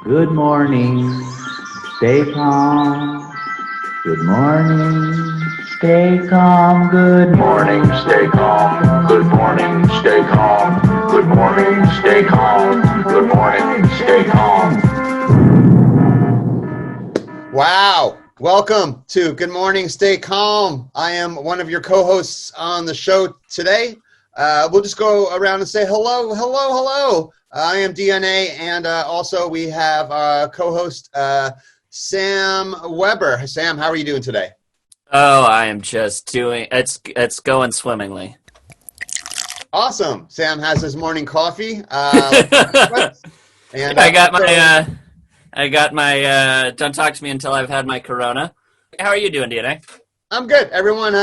Good morning, stay calm. Good morning, stay calm. Good morning, stay calm. Good morning, stay calm. Good morning, stay calm. Good morning, stay calm. Wow. Welcome to Good Morning, Stay Calm. I am one of your co-hosts on the show today. We'll just go around and say hello. I am DNA, and also we have co-host Sam Weber. Sam, how are you doing today? Oh, I am just doing it's going swimmingly. Awesome. Sam has his morning coffee. And I got my don't talk to me until I've had my Corona. How are you doing, DNA? I'm good. Everyone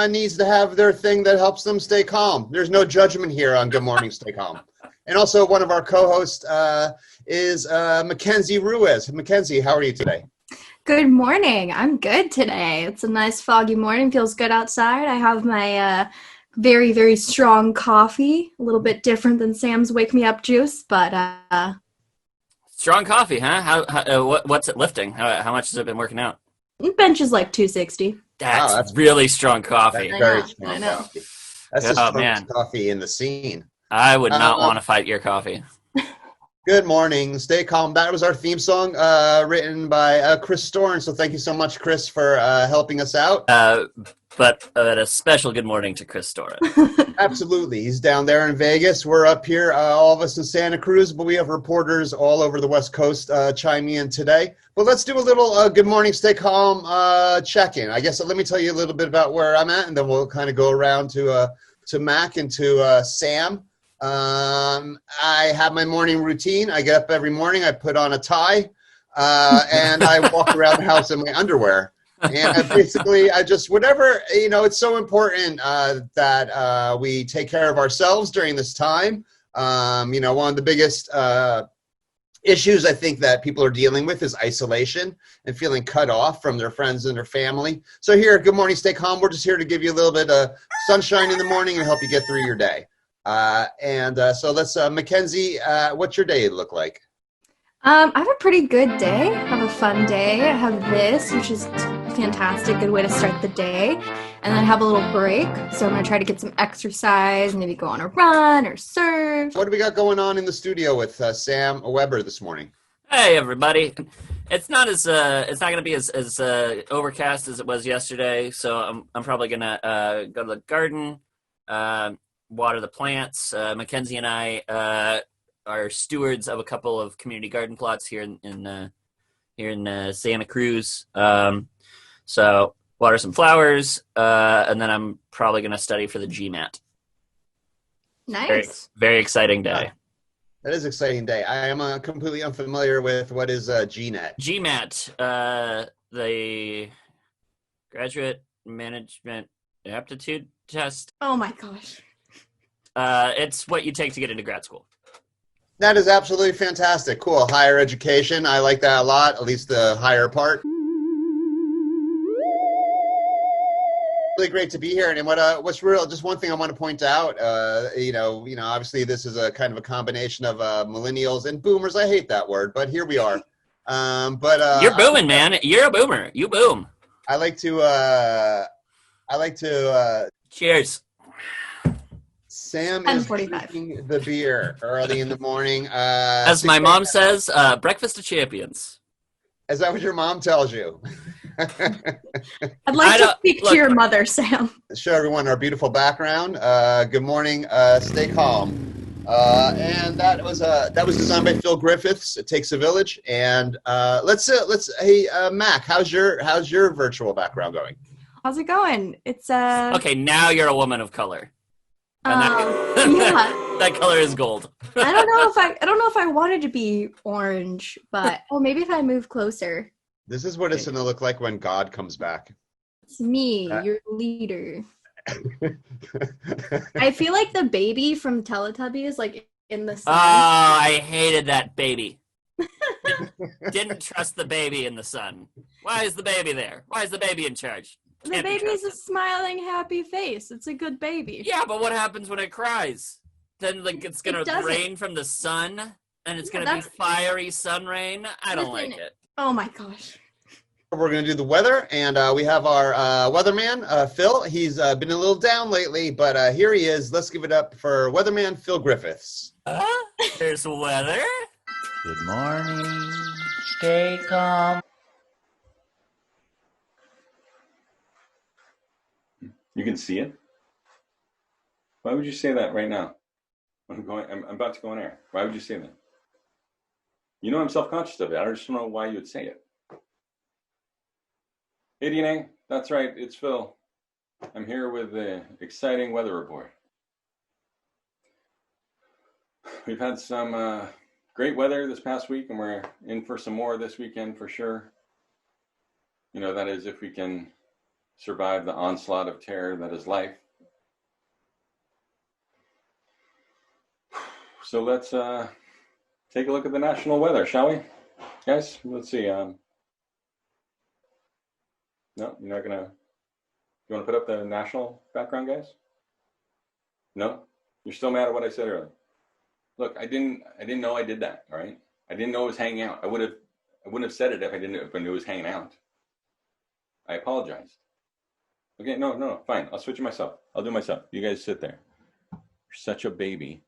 needs to have their thing that helps them stay calm. There's no judgment here on Good Morning, Stay Calm. And also one of our co-hosts is Mackenzie Ruiz. Mackenzie, how are you today? Good morning. I'm good today. It's a nice foggy morning. Feels good outside. I have my very, very strong coffee. A little bit different than Sam's Wake Me Up juice, but Strong coffee, huh? What's it lifting? How much has it been working out? bench is like 260. That's really strong coffee. That's very I strong know. coffee. That's the strongest coffee in the scene. I would not want to fight your coffee. Good morning, stay calm. That was our theme song written by Chris Storn. So thank you so much, Chris, for helping us out. But a special good morning to Chris Storen. Absolutely. He's down there in Vegas. We're up here, all of us in Santa Cruz, but we have reporters all over the West Coast chiming in today. But let's do a little Good Morning, Stay Calm check-in. I guess let me tell you a little bit about where I'm at, and then we'll kind of go around to Mac and to Sam. I have my morning routine. I get up every morning. I put on a tie, and I walk around the house in my underwear. And basically, I just, whatever, it's so important that we take care of ourselves during this time. One of the biggest issues I think that people are dealing with is isolation and feeling cut off from their friends and their family. So here at Good Morning, Stay Calm, we're just here to give you a little bit of sunshine in the morning and help you get through your day. So let's, Mackenzie, what's your day look like? I have a pretty good day. I have a fun day. I have this, which is fantastic. Good way to start the day. And then I have a little break. So I'm going to try to get some exercise, maybe go on a run or surf. What do we got going on in the studio with Sam Weber this morning? Hey everybody! It's not going to be as overcast as it was yesterday. So I'm probably gonna go to the garden, water the plants. Mackenzie and I are stewards of a couple of community garden plots here in Santa Cruz. So water some flowers, and then I'm probably going to study for the GMAT. Nice. Very, very exciting day. That is an exciting day. I am completely unfamiliar with what is GNET. GMAT, the Graduate Management Aptitude Test. Oh my gosh. It's what you take to get into grad school. That is absolutely fantastic. Cool. Higher education. I like that a lot, at least the higher part. Really great to be here. And what's real, just one thing I want to point out, obviously this is a kind of a combination of millennials and boomers. I hate that word, but here we are. You're booming, man. You're a boomer. You boom. I like to Cheers. Sam is drinking the beer early in the morning. As my mom says, breakfast of champions. Is that what your mom tells you? I'd like to speak to your mother, Sam. Show everyone our beautiful background. Good morning, stay calm. And that was designed by Phil Griffiths. It takes a village. And hey Mac, how's your virtual background going? How's it going? It's Okay, now you're a woman of color. And that color is gold. I don't know if I wanted to be orange, but maybe if I move closer. This is what it's going to look like when God comes back. It's me, your leader. I feel like the baby from Teletubbies, like in the sun. Oh, I hated that baby. Didn't trust the baby in the sun. Why is the baby there? Why is the baby in charge? The baby's a smiling, happy face. It's a good baby. Yeah, but what happens when it cries? Then, like, it's gonna rain from the sun? And it's Yeah, going to be that's- fiery sun rain. I don't Listen, like it. Oh my gosh. We're going to do the weather, and we have our weatherman, Phil. He's been a little down lately, but here he is. Let's give it up for weatherman Phil Griffiths. There's weather. Good morning. Stay calm. You can see it? Why would you say that right now? I'm about to go on air. Why would you say that? You know I'm self-conscious of it. I just don't know why you would say it. Hey, DNA. That's right. It's Phil. I'm here with the exciting weather report. We've had some great weather this past week, and we're in for some more this weekend for sure. You know, that is if we can survive the onslaught of terror that is life. So let's take a look at the national weather, shall we, guys? Let's see. No, you're not gonna. You want to put up the national background, guys? No, you're still mad at what I said earlier. Look, I didn't know I did that. All right, I didn't know it was hanging out. I wouldn't have said it if I knew it was hanging out. I apologized. Okay, no, fine. I'll switch it myself. I'll do it myself. You guys sit there. You're such a baby.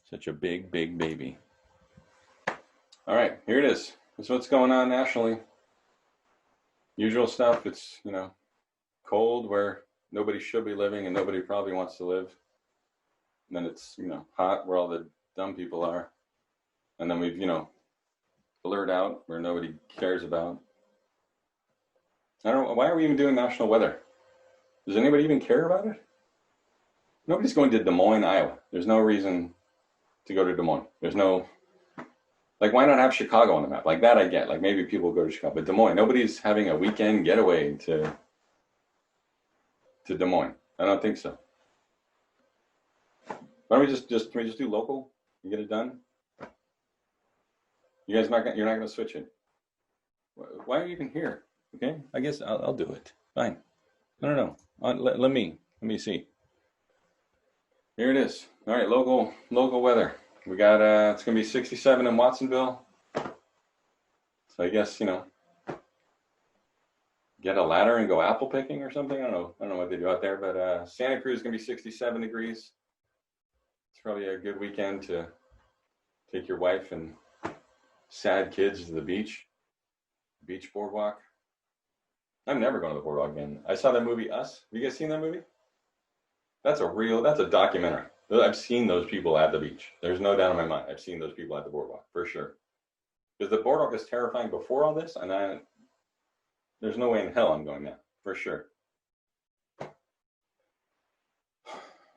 Such a big baby. All right, here it is. This is what's going on nationally. Usual stuff. It's, you know, cold where nobody should be living and nobody probably wants to live. And then it's, you know, hot where all the dumb people are. And then we've, you know, blurred out where nobody cares about. I don't know. Why are we even doing national weather? Does anybody even care about it? Nobody's going to Des Moines, Iowa. There's no reason to go to Des Moines. There's no, like, why not have Chicago on the map? Like that I get. Like maybe people go to Chicago, but Des Moines, nobody's having a weekend getaway to Des Moines. I don't think so. Why don't we can we just do local and get it done? You guys you're not gonna switch it. Why are you even here? Okay, I guess I'll do it. Fine. No. Let me see. Here it is. All right, local weather. We got it's gonna be 67 in Watsonville. So I guess, you know, get a ladder and go apple picking or something. I don't know what they do out there, but Santa Cruz is gonna be 67 degrees. It's probably a good weekend to take your wife and sad kids to the beach boardwalk. I'm never going to the boardwalk again. I saw that movie Us. Have you guys seen that movie? That's a documentary. I've seen those people at the beach. There's no doubt in my mind. I've seen those people at the boardwalk for sure. Because the boardwalk was terrifying before all this, and there's no way in hell I'm going there for sure.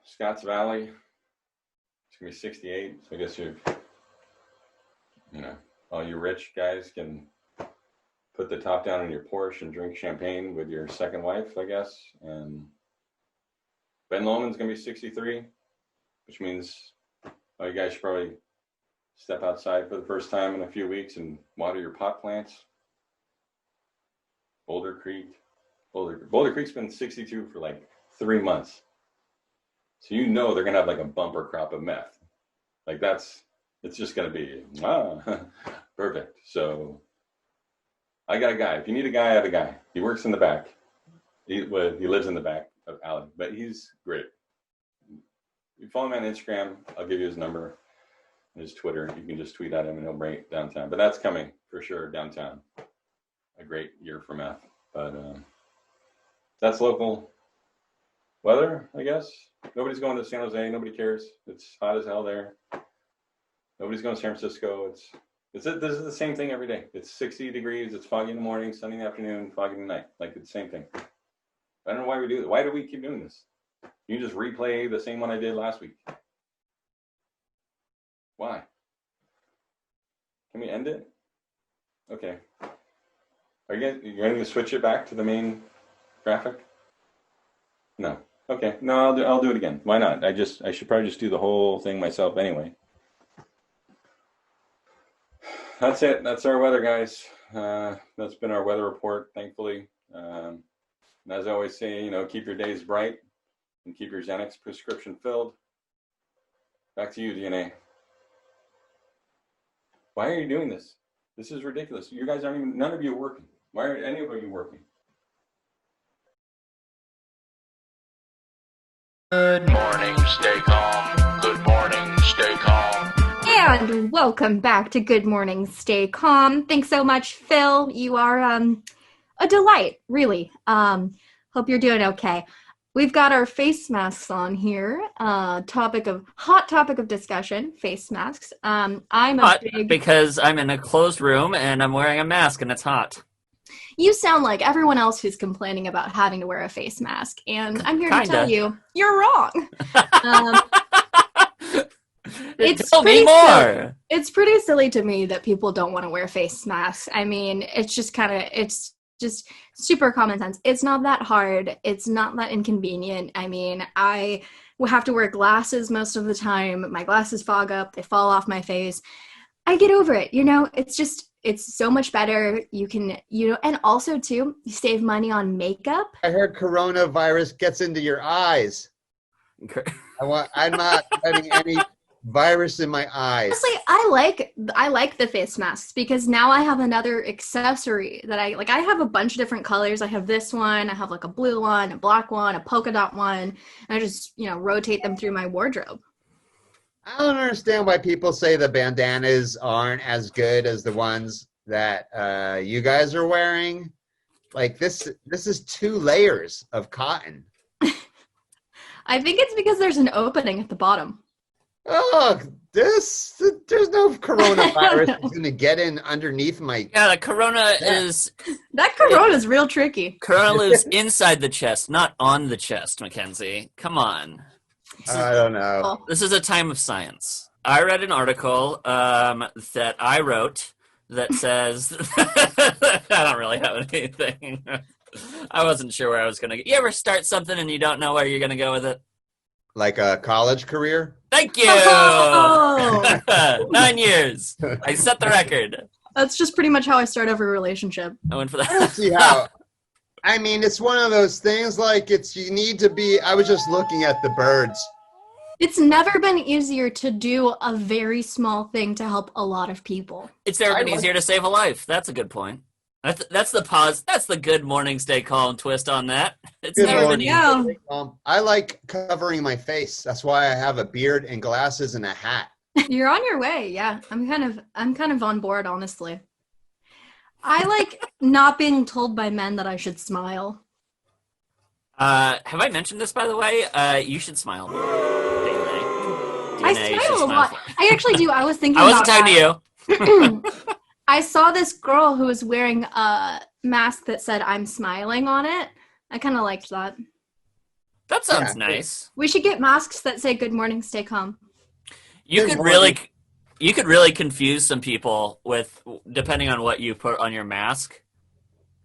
Scotts Valley, it's gonna be 68. So I guess all you rich guys can put the top down on your Porsche and drink champagne with your second wife, I guess. And Ben Lomond's gonna be 63, which means you guys should probably step outside for the first time in a few weeks and water your pot plants. Boulder Creek's been 62 for like 3 months. So you know they're gonna have like a bumper crop of meth. Like it's just gonna be perfect. So I got a guy. If you need a guy, I have a guy. He works in the back. He lives in the back of Alley, but he's great. You follow him on Instagram. I'll give you his number and his Twitter. You can just tweet at him and he'll bring it downtown. But that's coming for sure downtown. A great year for meth. But that's local weather, I guess. Nobody's going to San Jose. Nobody cares. It's hot as hell there. Nobody's going to San Francisco. This is the same thing every day. It's 60 degrees. It's foggy in the morning, sunny in the afternoon, foggy in the night. Like it's the same thing. I don't know why we do it. Why do we keep doing this? You can just replay the same one I did last week. Why? Can we end it? Okay. Are you're going to switch it back to the main graphic? No. Okay. No, I'll do it again. Why not? I should probably just do the whole thing myself anyway. That's it. That's our weather, guys. That's been our weather report, thankfully. And as I always say, keep your days bright and keep your Xanax prescription filled. Back to you, DNA. Why are you doing this? This is ridiculous. You guys aren't even, none of you are working. Why aren't any of you working? Good morning, stay calm. Good morning, stay calm. And welcome back to Good Morning Stay Calm. Thanks so much, Phil. You are a delight, really. Hope you're doing okay. We've got our face masks on here. Hot topic of discussion, face masks. I'm a Hot big. because I'm in a closed room and I'm wearing a mask and it's hot. You sound like everyone else who's complaining about having to wear a face mask, and I'm here to tell you, you're wrong. Tell me more. Silly. It's pretty silly to me that people don't want to wear face masks. I mean, it's just super common sense. It's not that hard. It's not that inconvenient. I mean, I will have to wear glasses most of the time. My glasses fog up. They fall off my face. I get over it. It's so much better. You can, and also too, you save money on makeup. I heard coronavirus gets into your eyes. I'm not letting any virus in my eyes. Honestly, I like the face masks because now I have another accessory that I like. I have a bunch of different colors. I have this one. I have like a blue one, a black one, a polka dot one. And I just, rotate them through my wardrobe. I don't understand why people say the bandanas aren't as good as the ones that you guys are wearing. Like this is 2 layers of cotton. I think it's because there's an opening at the bottom. Oh, there's no coronavirus that's going to get in underneath my... Yeah, the corona is... That corona is real tricky. Corona lives inside the chest, not on the chest, Mackenzie. Come on. I don't know. This is a time of science. I read an article that I wrote that says... I don't really have anything. I wasn't sure where I was going to go. You ever start something and you don't know where you're going to go with it? Like a college career? Thank you! Oh! 9 years. I set the record. That's just pretty much how I start every relationship. I went for I don't that. see how... I mean, it's one of those things like you need to be... I was just looking at the birds. It's never been easier to do a very small thing to help a lot of people. It's never been easier to save a life. That's a good point. That's the pause. That's the good morning, stay calm twist on that. It's Good never been morning. easier. Yeah. I like covering my face. That's why I have a beard and glasses and a hat. You're on your way. Yeah. I'm kind of on board, honestly. I like not being told by men that I should smile. Have I mentioned this, by the way? You should smile. DNA, I you should smile a lot. I actually do. I was thinking I wasn't about talking to you. I saw this girl who was wearing a mask that said "I'm smiling" on it. I kind of liked that. That sounds Yeah. nice. We should get masks that say "Good morning, stay calm." You Good could morning. really confuse some people with depending on what you put on your mask.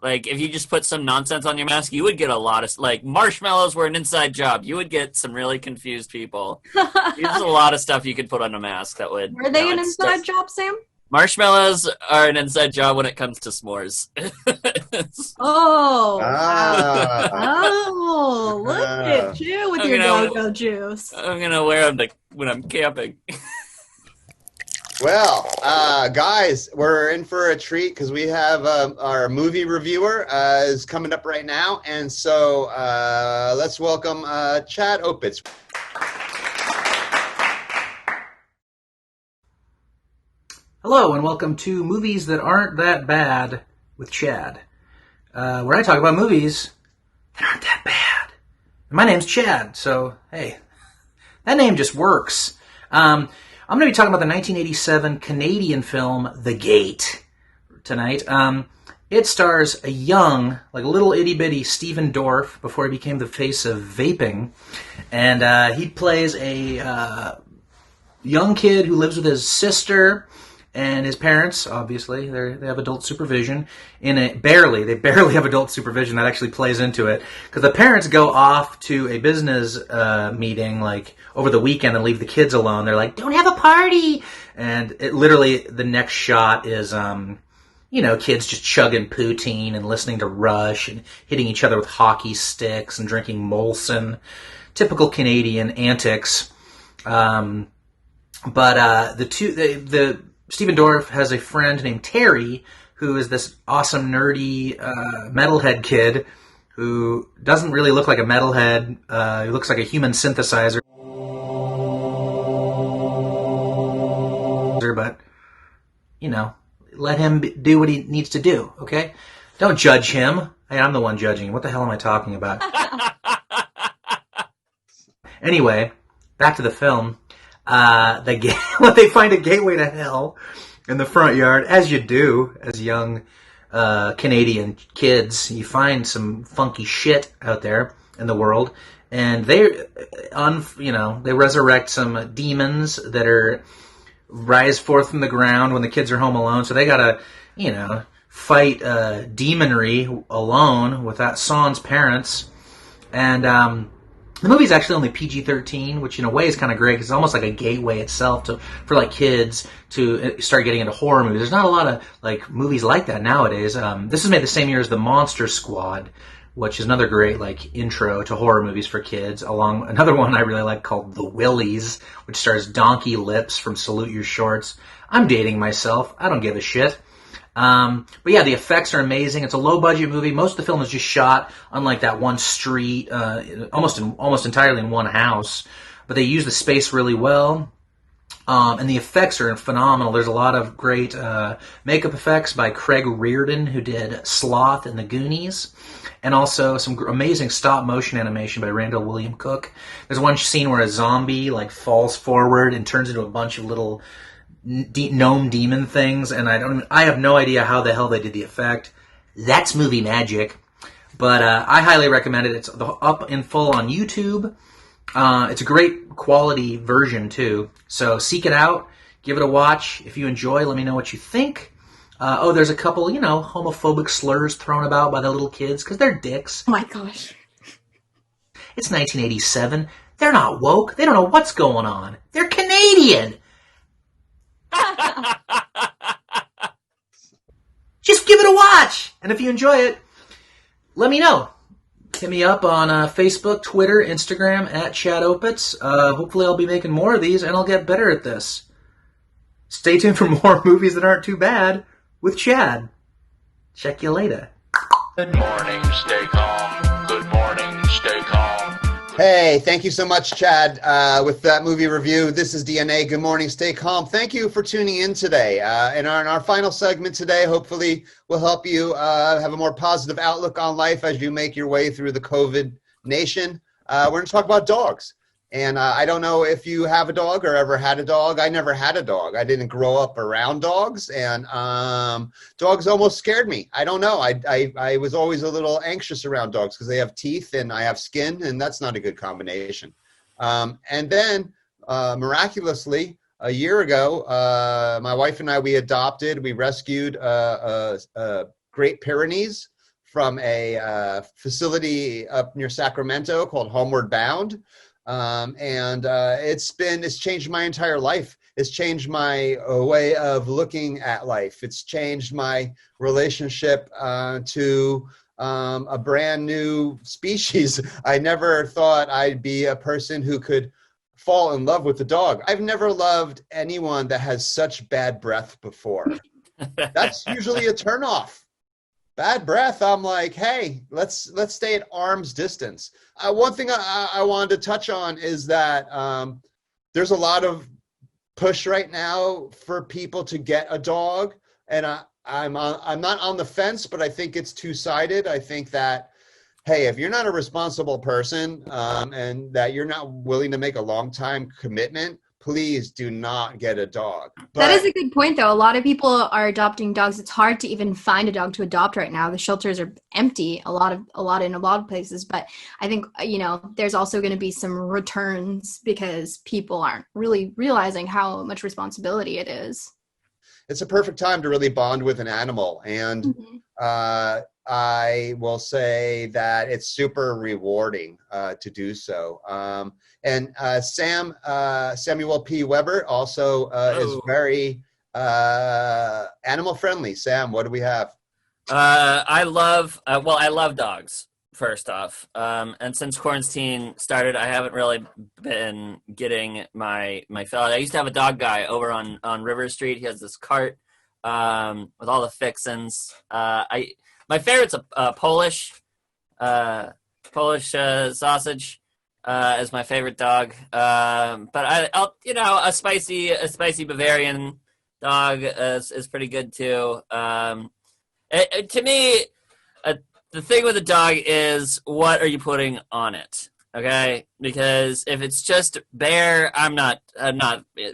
Like if you just put some nonsense on your mask, you would get a lot of like marshmallows were an inside job. You would get some really confused people. There's a lot of stuff you could put on a mask that would. Were they no, an it's inside just- job, Sam? Marshmallows are an inside job when it comes to s'mores. Oh. Ah. Oh, look at you with I'm your gonna- go-go juice. I'm gonna wear them when I'm camping. Well, guys, we're in for a treat because we have our movie reviewer is coming up right now. And so let's welcome Chad Opitz. Hello, and welcome to Movies That Aren't That Bad with Chad, where I talk about movies that aren't that bad. And my name's Chad, so hey, that name just works. I'm going to be talking about the 1987 Canadian film The Gate tonight. It stars a young, like little itty-bitty Stephen Dorff before he became the face of vaping, and he plays a young kid who lives with his sister and his parents. Obviously, they have adult supervision. They barely have adult supervision. That actually plays into it because the parents go off to a business meeting like over the weekend and leave the kids alone. They're like, "Don't have a party," and it literally the next shot is kids just chugging poutine and listening to Rush and hitting each other with hockey sticks and drinking Molson. Typical Canadian antics. But the Stephen Dorff has a friend named Terry who is this awesome nerdy metalhead kid who doesn't really look like a metalhead. He looks like a human synthesizer. But, let him do what he needs to do, okay? Don't judge him. Hey, I'm the one judging. What the hell am I talking about? Anyway, back to the film. When they find a gateway to hell in the front yard, as you do as young Canadian kids, you find some funky shit out there in the world, and they resurrect some demons that rise forth from the ground when the kids are home alone. So they gotta, fight demonry alone without Son's parents, and the movie's actually only PG-13, which in a way is kind of great because it's almost like a gateway itself for like kids to start getting into horror movies. There's not a lot of like movies like that nowadays. This is made the same year as The Monster Squad, which is another great like intro to horror movies for kids. Along another one I really like called The Willies, which stars Donkey Lips from Salute Your Shorts. I'm dating myself. I don't give a shit. But yeah, the effects are amazing. It's a low budget movie. Most of the film is just shot on like that one street, almost entirely in one house. But they use the space really well. And the effects are phenomenal. There's a lot of great makeup effects by Craig Reardon, who did Sloth and The Goonies, and also some amazing stop motion animation by Randall William Cook. There's one scene where a zombie like falls forward and turns into a bunch of little gnome demon things, and I have no idea how the hell they did the effect. That's movie magic. But I highly recommend it. It's up in full on YouTube. It's a great quality version too. So seek it out, give it a watch. If you enjoy, let me know what you think. There's a couple, homophobic slurs thrown about by the little kids because they're dicks. Oh my gosh. It's 1987. They're not woke. They don't know what's going on. They're Canadian. Just give it a watch, and if you enjoy it, let me know. Hit me up on Facebook, Twitter, Instagram at Chad Opitz. Hopefully I'll be making more of these and I'll get better at this. Stay tuned for more movies that aren't too bad with Chad. Check you later. Good morning, stay calm. Good morning, stay calm. Hey, thank you so much, Chad, with that movie review. This is DNA. Good morning, stay calm. Thank you for tuning in today. In our final segment today, hopefully we'll help you have a more positive outlook on life as you make your way through the COVID nation. We're going to talk about dogs. And I don't know if you have a dog or ever had a dog. I never had a dog. I didn't grow up around dogs, and dogs almost scared me. I don't know. I was always a little anxious around dogs because they have teeth and I have skin, and that's not a good combination. And then miraculously, a year ago, my wife and I, we rescued a Great Pyrenees from a facility up near Sacramento called Homeward Bound. It's changed my entire life. It's changed my way of looking at life. It's changed my relationship to a brand new species. I never thought I'd be a person who could fall in love with a dog. I've never loved anyone that has such bad breath before. That's usually a turnoff. Bad breath, I'm like, hey, let's stay at arm's distance. One thing I wanted to touch on is that there's a lot of push right now for people to get a dog, and I'm not on the fence, but I think it's two-sided. I think that, hey, if you're not a responsible person and that you're not willing to make a long-time commitment, please do not get a dog. But that is a good point, though. A lot of people are adopting dogs. It's hard to even find a dog to adopt right now. The shelters are empty in a lot of places. But I think, there's also going to be some returns because people aren't really realizing how much responsibility it is. It's a perfect time to really bond with an animal. And I will say that it's super rewarding to do so. And Samuel P. Weber also is very animal friendly. Sam, what do we have? I love dogs first off. And since quarantine started, I haven't really been getting my fill. I used to have a dog guy over on River Street. He has this cart with all the fixins. My favorite's a Polish sausage. Is my favorite dog. But I'll a spicy Bavarian dog is pretty good too. To me, the thing with a dog is what are you putting on it? Okay, because if it's just bare, I'm not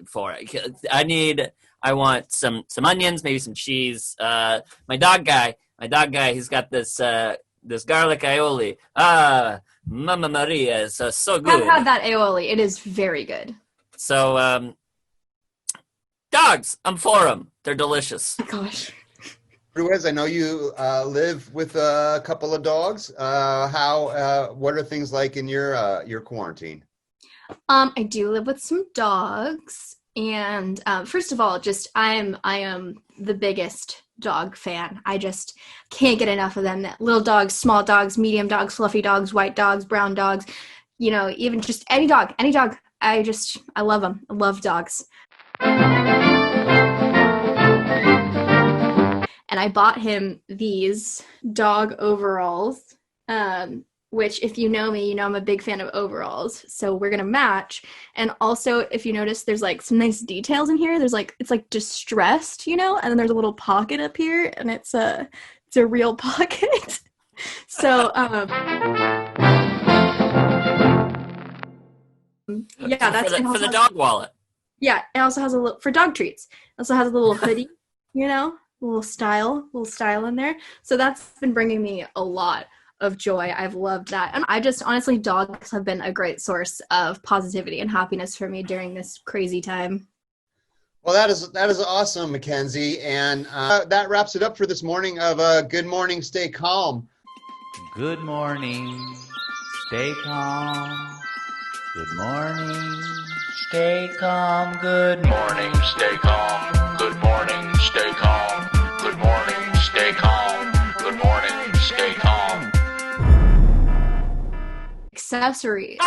for it. I want some onions, maybe some cheese. My dog guy, he's got this garlic aioli. Mamma Maria, is so good. I've had that aioli. It is very good. So, dogs, I'm for them. They're delicious. Oh my gosh. Ruiz, I know you live with a couple of dogs. What are things like in your quarantine? I do live with some dogs, and first of all, I am the biggest dog fan. I just can't get enough of them. Little dogs, small dogs, medium dogs, fluffy dogs, white dogs, brown dogs. Even just any dog. I love them. I love dogs. And I bought him these dog overalls, which if you know me, I'm a big fan of overalls. So we're going to match. And also, if you notice, there's like some nice details in here. It's like distressed, and then there's a little pocket up here, and it's a real pocket. So, yeah, that's for the dog wallet. Yeah, it also has for dog treats. It also has a little hoodie, a little style in there. So that's been bringing me a lot of joy. I've loved that. And honestly, dogs have been a great source of positivity and happiness for me during this crazy time. Well, that is awesome, Mackenzie. And that wraps it up for this morning of Good Morning, Stay Calm. Good morning, stay calm. Good morning, stay calm. Good morning, stay calm. Good morning, stay calm. Good morning, stay calm. Good morning, stay calm. Accessory.